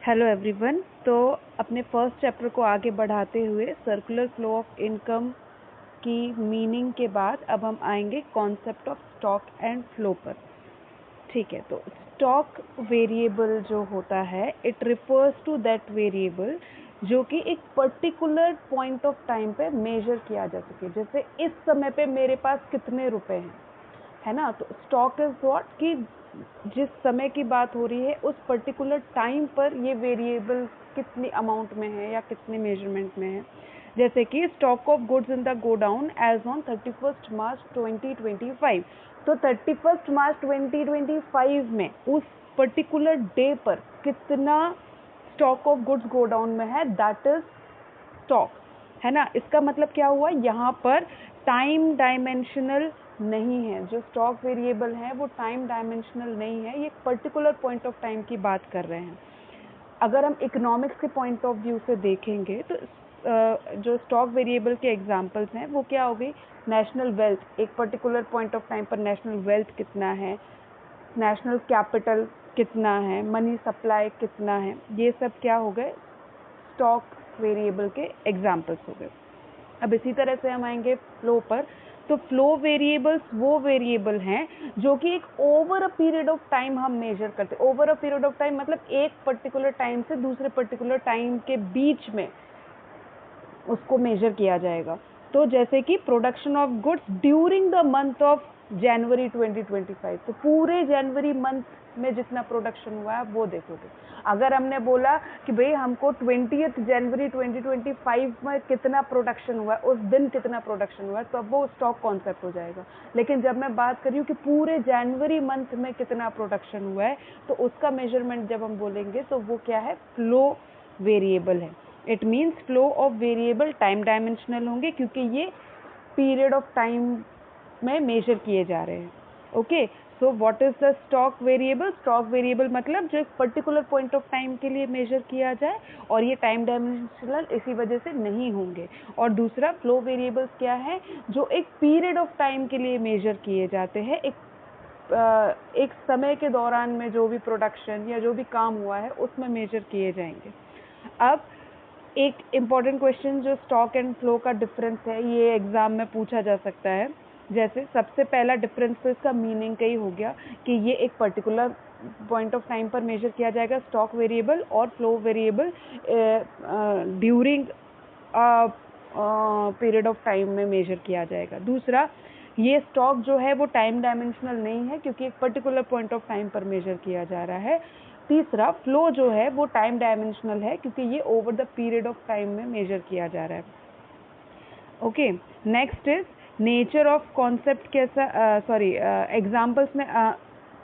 Hello everyone. तो अपने first chapter को आगे बढ़ाते हुए सर्कुलर फ्लो ऑफ इनकम की मीनिंग के बाद अब हम आएंगे concept of stock and flow पर। ठीक है, तो स्टॉक वेरिएबल जो होता है it refers to that variable जो कि एक पर्टिकुलर पॉइंट ऑफ टाइम पे मेजर किया जा सके। जैसे इस समय पे मेरे पास कितने रुपए हैं, है ना। तो स्टॉक इज व्हाट कि जिस समय की बात हो रही है उस पर्टिकुलर टाइम पर ये वेरिएबल कितनी अमाउंट में है या कितने मेजरमेंट में है। जैसे कि stock of goods in the godown as on 31 March 2025। तो 31 मार्च 2025 में उस पर्टिकुलर डे पर कितना स्टॉक ऑफ गुड्स गोडाउन में है, दैट इज स्टॉक, है ना। इसका मतलब क्या हुआ, यहाँ पर टाइम डायमेंशनल नहीं है। जो स्टॉक वेरिएबल है वो टाइम डायमेंशनल नहीं है, ये एक पर्टिकुलर पॉइंट ऑफ टाइम की बात कर रहे हैं। अगर हम इकोनॉमिक्स के पॉइंट ऑफ व्यू से देखेंगे तो जो स्टॉक वेरिएबल के एग्जांपल्स हैं वो क्या हो गई, नेशनल वेल्थ, एक पर्टिकुलर पॉइंट ऑफ टाइम पर नेशनल वेल्थ कितना है, नेशनल कैपिटल कितना है, मनी सप्लाई कितना है, ये सब क्या हो गए, स्टॉक वेरिएबल के एग्जांपल्स हो गए। अब इसी तरह से हम आएंगे फ्लो पर। तो फ्लो वेरिएबल्स वो वेरिएबल हैं जो कि एक over a period of time हम मेजर करते हैं। Over a period of time मतलब एक पर्टिकुलर टाइम से दूसरे पर्टिकुलर टाइम के बीच में उसको मेजर किया जाएगा। तो जैसे कि production of goods during the month of January 2025, तो पूरे जनवरी मंथ में जितना प्रोडक्शन हुआ है वो देखोगे। अगर हमने बोला कि भाई हमको 20 जनवरी 2025 में कितना प्रोडक्शन हुआ है, उस दिन कितना प्रोडक्शन हुआ है, तो अब वो स्टॉक कॉन्सेप्ट हो जाएगा। लेकिन जब मैं बात कर रही हूँ कि पूरे जनवरी मंथ में कितना प्रोडक्शन हुआ है, तो उसका मेजरमेंट जब हम बोलेंगे तो वो क्या है, फ्लो वेरिएबल है। It means flow of variable time dimensional होंगे क्योंकि ये पीरियड ऑफ टाइम में मेजर किए जा रहे हैं। Okay, so what is the stock variable. Stock variable मतलब जो एक पर्टिकुलर पॉइंट ऑफ टाइम के लिए मेजर किया जाए और ये टाइम डायमेंशनल इसी वजह से नहीं होंगे। और दूसरा फ्लो वेरिएबल्स क्या है, जो एक पीरियड ऑफ टाइम के लिए मेजर किए जाते हैं, एक समय के दौरान में जो भी प्रोडक्शन या जो भी काम हुआ है उसमें मेजर किए जाएंगे। अब एक इम्पॉर्टेंट क्वेश्चन जो स्टॉक एंड फ्लो का डिफरेंस है, ये एग्जाम में पूछा जा सकता है। जैसे सबसे पहला डिफरेंस तो इसका मीनिंग का ही हो गया कि ये एक पर्टिकुलर पॉइंट ऑफ टाइम पर मेजर किया जाएगा स्टॉक वेरिएबल, और flow variable during period of time में मेजर किया जाएगा। दूसरा, ये स्टॉक जो है वो टाइम डायमेंशनल नहीं है क्योंकि एक पर्टिकुलर पॉइंट ऑफ टाइम पर मेजर किया जा रहा है। तीसरा, फ्लो जो है वो टाइम डायमेंशनल है क्योंकि ये over the period of time में मेजर किया जा रहा है। Okay, next is nature of concept कैसा, एग्जाम्पल्स में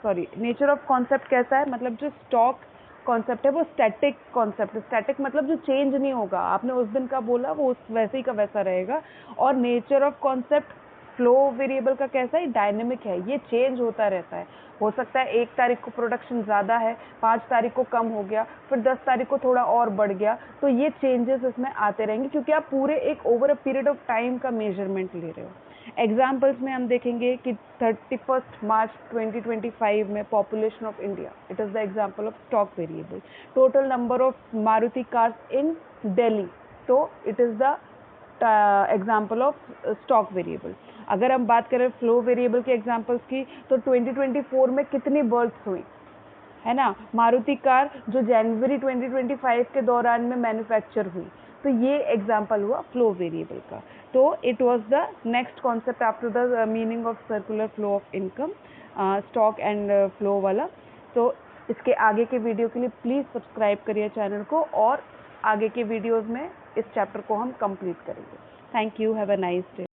नेचर ऑफ कॉन्सेप्ट कैसा है, मतलब जो स्टॉक कॉन्सेप्ट है वो स्टैटिक कॉन्सेप्ट है। स्टैटिक मतलब जो चेंज नहीं होगा, आपने उस दिन का बोला वो वैसे ही का वैसा रहेगा। और nature of concept flow variable का कैसा है, डायनेमिक है, ये चेंज होता रहता है। हो सकता है 1 तारीख को प्रोडक्शन ज़्यादा है, 5 तारीख को कम हो गया, फिर 10 तारीख को थोड़ा और बढ़ गया, तो ये चेंजेस इसमें आते रहेंगे क्योंकि आप पूरे एक over a period of time का मेजरमेंट ले रहे हो। एग्जाम्पल्स में हम देखेंगे कि 31 मार्च 2025 में population of India, it is the example of stock variable. Total number of Maruti cars in Delhi, तो it is the example of stock variable. अगर हम बात करें फ्लो वेरिएबल के एग्जाम्पल्स की, तो 2024 में कितनी बर्थ्स हुई, है ना। मारुति कार जो जनवरी 2025 के दौरान में मैन्युफैक्चर हुई, तो ये एग्जाम्पल हुआ फ्लो वेरिएबल का। तो it was the next concept after the meaning of circular flow of income, stock and flow वाला। तो इसके आगे के वीडियो के लिए प्लीज़ सब्सक्राइब करिए चैनल को, और आगे के वीडियोज़ में इस चैप्टर को हम कंप्लीट करेंगे। Thank you, have a nice day.